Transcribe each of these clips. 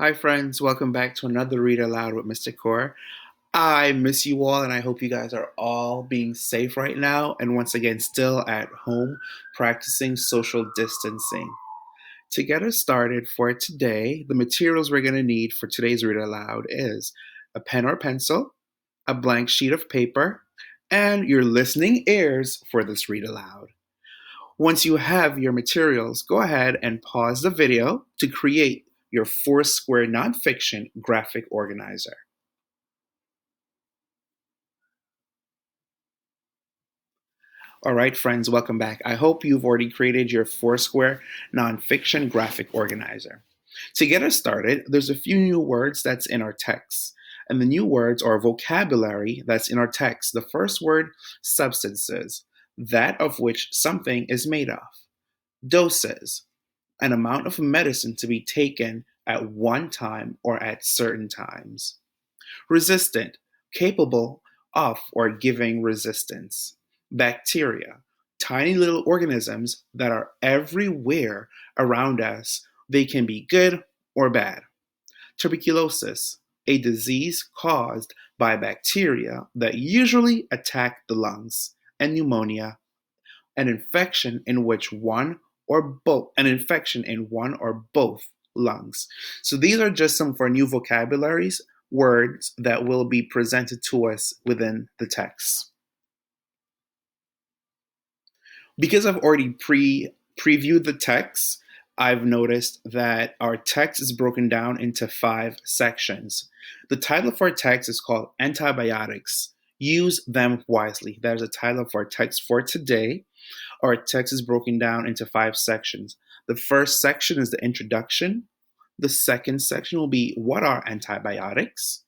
Hi, friends. Welcome back to another Read Aloud with Mr. Core. I miss you all, and I hope you guys are all being safe right now and once again still at home practicing social distancing. To get us started for today, the materials we're going to need for today's Read Aloud is a pen or pencil, a blank sheet of paper, and your listening ears for this Read Aloud. Once you have your materials, go ahead and pause the video to create your Foursquare nonfiction graphic organizer. All right, friends, welcome back. I hope you've already created your Foursquare nonfiction graphic organizer. To get us started, there's a few new words that's in our text. And the new words are vocabulary that's in our text. The first word, substances, that of which something is made of. Doses, an amount of medicine to be taken at one time or at certain times. Resistant, capable of or giving resistance. Bacteria, tiny little organisms that are everywhere around us. They can be good or bad. Tuberculosis, a disease caused by bacteria that usually attack the lungs. And pneumonia, an infection in one or both lungs. So these are just some for new vocabularies, words that will be presented to us within the text. Because I've already previewed the text, I've noticed that our text is broken down into 5 sections. The title of our text is called Antibiotics. Use them wisely. That is the title of our text for today. Our text is broken down into 5 sections. The first section is the introduction. The second section will be what are antibiotics?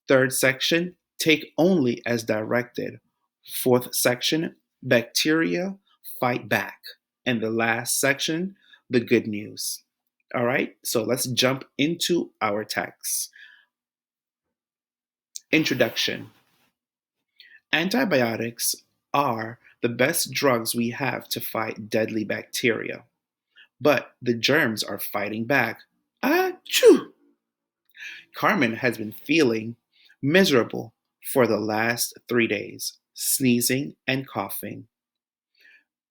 Third section, take only as directed. Fourth section, bacteria fight back. And the last section, the good news. All right, so let's jump into our text. Introduction. Antibiotics are the best drugs we have to fight deadly bacteria. But the germs are fighting back. Achoo! Carmen has been feeling miserable for the last 3 days, sneezing and coughing.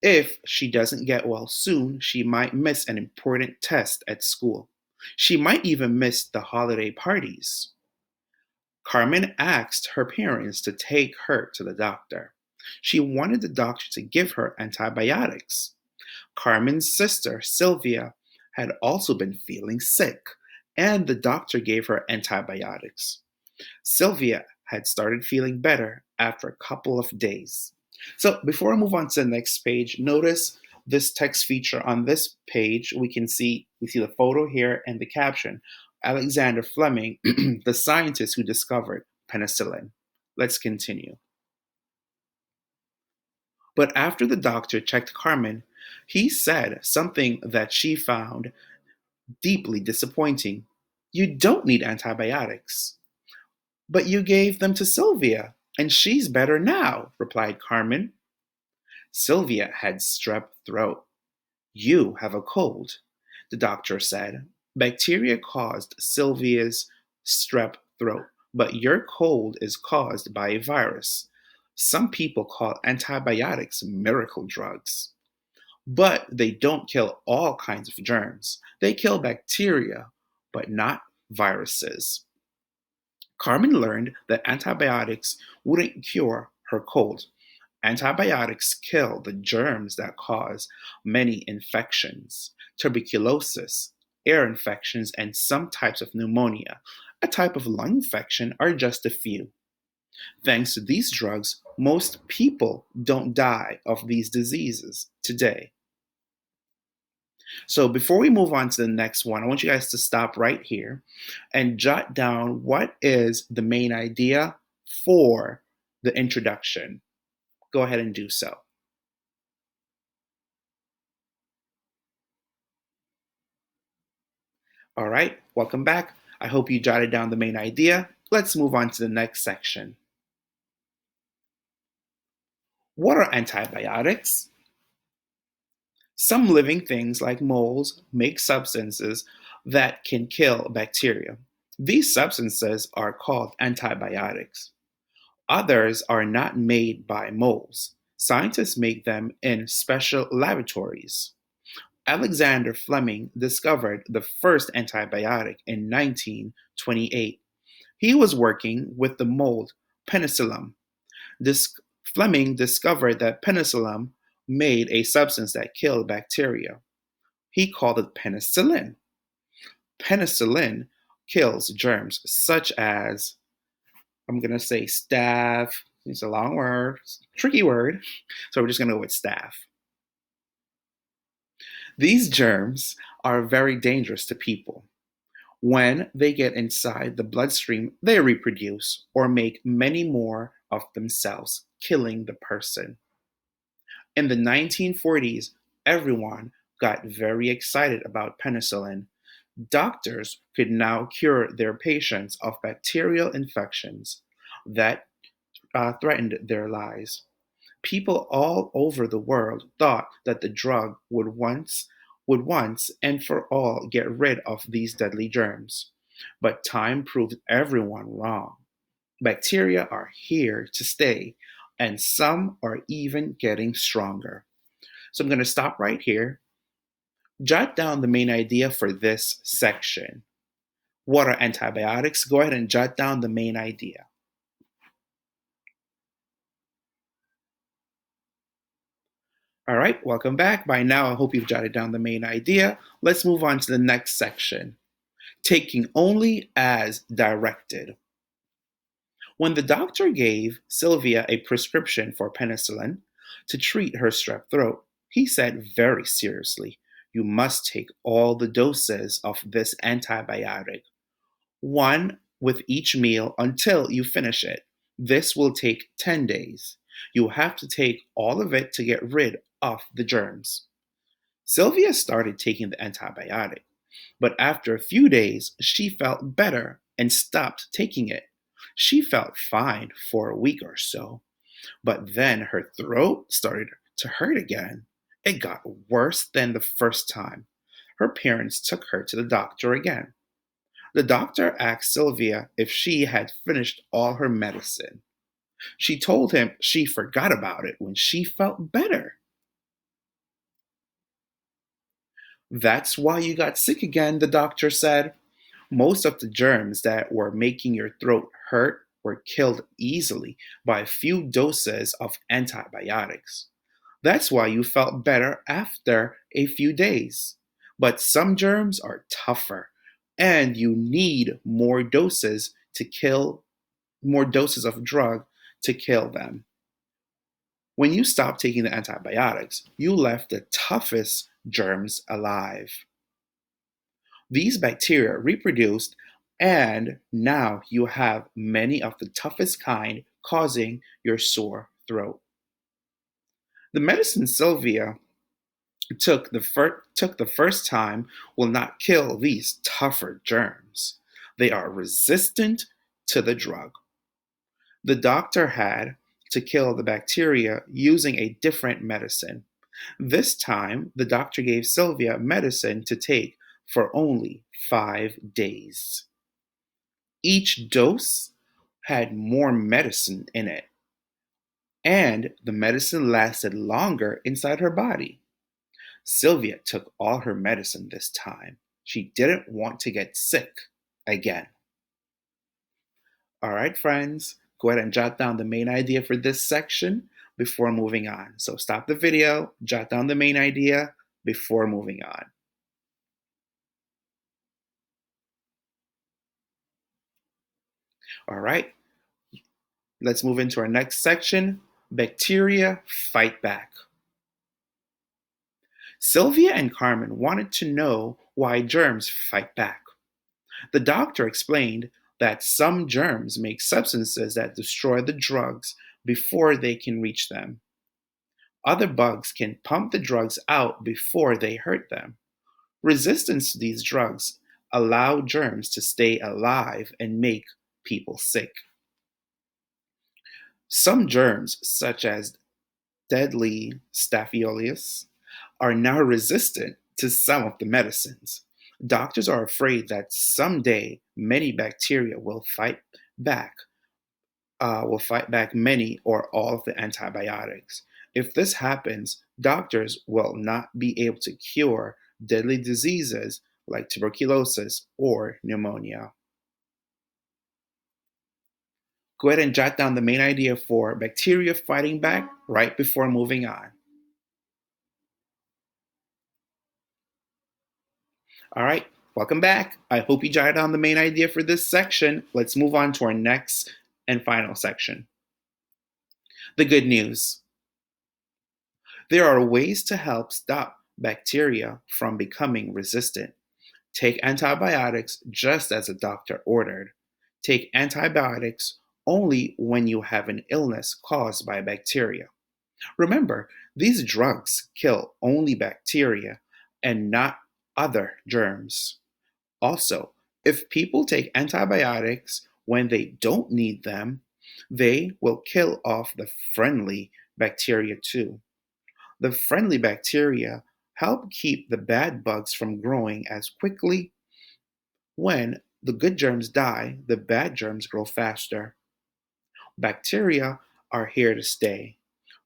If she doesn't get well soon, she might miss an important test at school. She might even miss the holiday parties. Carmen asked her parents to take her to the doctor. She wanted the doctor to give her antibiotics. Carmen's sister, Sylvia, had also been feeling sick, and the doctor gave her antibiotics. Sylvia had started feeling better after a couple of days. So, before I move on to the next page, notice this text feature on this page. We see the photo here and the caption. Alexander Fleming, the scientist who discovered penicillin. Let's continue. But after the doctor checked Carmen, he said something that she found deeply disappointing. You don't need antibiotics. But you gave them to Sylvia, and she's better now, replied Carmen. Sylvia had strep throat. You have a cold, the doctor said. Bacteria caused Sylvia's strep throat, but your cold is caused by a virus. Some people call antibiotics miracle drugs. But they don't kill all kinds of germs. They kill bacteria, but not viruses. Carmen learned that antibiotics wouldn't cure her cold. Antibiotics kill the germs that cause many infections, tuberculosis, ear infections, and some types of pneumonia. A type of lung infection are just a few. Thanks to these drugs, most people don't die of these diseases today. So before we move on to the next one, I want you guys to stop right here and jot down what is the main idea for the introduction. Go ahead and do so. All right, welcome back. I hope you jotted down the main idea. Let's move on to the next section. What are antibiotics? Some living things like moles make substances that can kill bacteria. These substances are called antibiotics. Others are not made by moles. Scientists make them in special laboratories. Alexander Fleming discovered the first antibiotic in 1928. He was working with the mold penicillium. Fleming discovered that penicillium made a substance that killed bacteria. He called it penicillin. Penicillin kills germs such as, I'm going to say staph. It's a long word, tricky word. So we're just going to go with staph. These germs are very dangerous to people. When they get inside the bloodstream, they reproduce or make many more of themselves, killing the person. In the 1940s, everyone got very excited about penicillin. Doctors could now cure their patients of bacterial infections that threatened their lives. People all over the world thought that the drug would once and for all get rid of these deadly germs. But time proved everyone wrong. Bacteria are here to stay, and some are even getting stronger. So I'm going to stop right here. Jot down the main idea for this section. What are antibiotics? Go ahead and jot down the main idea. All right, welcome back. By now, I hope you've jotted down the main idea. Let's move on to the next section. Taking only as directed. When the doctor gave Sylvia a prescription for penicillin to treat her strep throat, he said very seriously, "You must take all the doses of this antibiotic, one with each meal until you finish it. This will take 10 days. You have to take all of it to get rid of the germs." Sylvia started taking the antibiotic, but after a few days, she felt better and stopped taking it. She felt fine for a week or so, but then her throat started to hurt again. It got worse than the first time. Her parents took her to the doctor again. The doctor asked Sylvia if she had finished all her medicine. She told him she forgot about it when she felt better. "That's why you got sick again," the doctor said. "Most of the germs that were making your throat hurt were killed easily by a few doses of antibiotics. That's why you felt better after a few days. But some germs are tougher, and you need more doses of drug to kill them. When you stopped taking the antibiotics, you left the toughest germs alive. These bacteria reproduced, and now you have many of the toughest kind causing your sore throat." The medicine Sylvia took the first time will not kill these tougher germs. They are resistant to the drug. The doctor had to kill the bacteria using a different medicine. This time, the doctor gave Sylvia medicine to take for only 5 days. Each dose had more medicine in it, and the medicine lasted longer inside her body. Sylvia took all her medicine this time. She didn't want to get sick again. All right, friends, go ahead and jot down the main idea for this section before moving on. So stop the video, jot down the main idea before moving on. All right, let's move into our next section. Bacteria fight back. Sylvia and Carmen wanted to know why germs fight back. The doctor explained that some germs make substances that destroy the drugs before they can reach them. Other bugs can pump the drugs out before they hurt them. Resistance to these drugs allow germs to stay alive and make people sick. Some germs, such as deadly Staphylococcus are now resistant to some of the medicines. Doctors are afraid that someday many bacteria back will fight back many or all of the antibiotics. If this happens, doctors will not be able to cure deadly diseases like tuberculosis or pneumonia. Go ahead and jot down the main idea for bacteria fighting back right before moving on. All right, welcome back. I hope you jotted down the main idea for this section. Let's move on to our next and final section. The good news. There are ways to help stop bacteria from becoming resistant. Take antibiotics just as a doctor ordered. Take antibiotics only when you have an illness caused by bacteria. Remember, these drugs kill only bacteria and not other germs. Also, if people take antibiotics when they don't need them, they will kill off the friendly bacteria too. The friendly bacteria help keep the bad bugs from growing as quickly. When the good germs die, the bad germs grow faster. Bacteria are here to stay,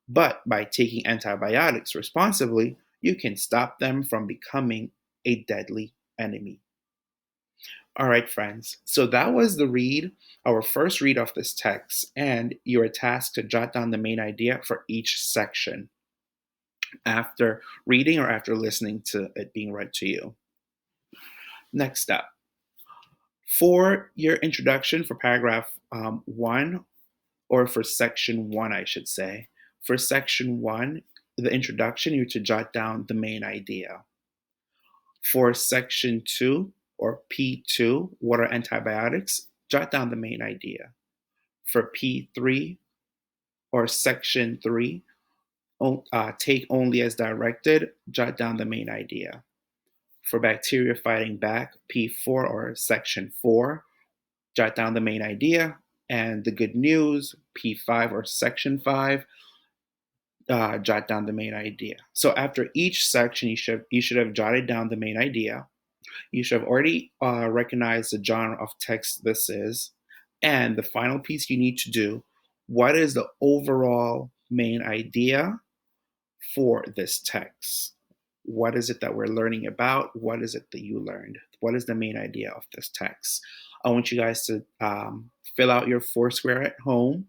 but by taking antibiotics responsibly, you can stop them from becoming a deadly enemy. All right, friends. So that was our first read of this text, and you are tasked to jot down the main idea for each section after reading or after listening to it being read to you. Next up, for your introduction for paragraph 1, or for section 1, I should say. For section 1, the introduction, you're to jot down the main idea. For section 2, or P2, what are antibiotics? Jot down the main idea. For P3, or section 3, take only as directed, jot down the main idea. For bacteria fighting back, P4, or section 4, jot down the main idea. And the good news, P5, or section 5, jot down the main idea. So after each section, you should have jotted down the main idea. You should have already recognized the genre of text this is. And the final piece you need to do, what is the overall main idea for this text? What is it that we're learning about? What is it that you learned? What is the main idea of this text? I want you guys to fill out your Foursquare at home,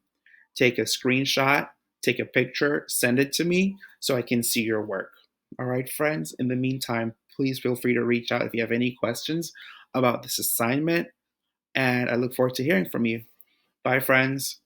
take a screenshot, take a picture, send it to me so I can see your work. All right, friends. In the meantime, please feel free to reach out if you have any questions about this assignment, and I look forward to hearing from you. Bye, friends.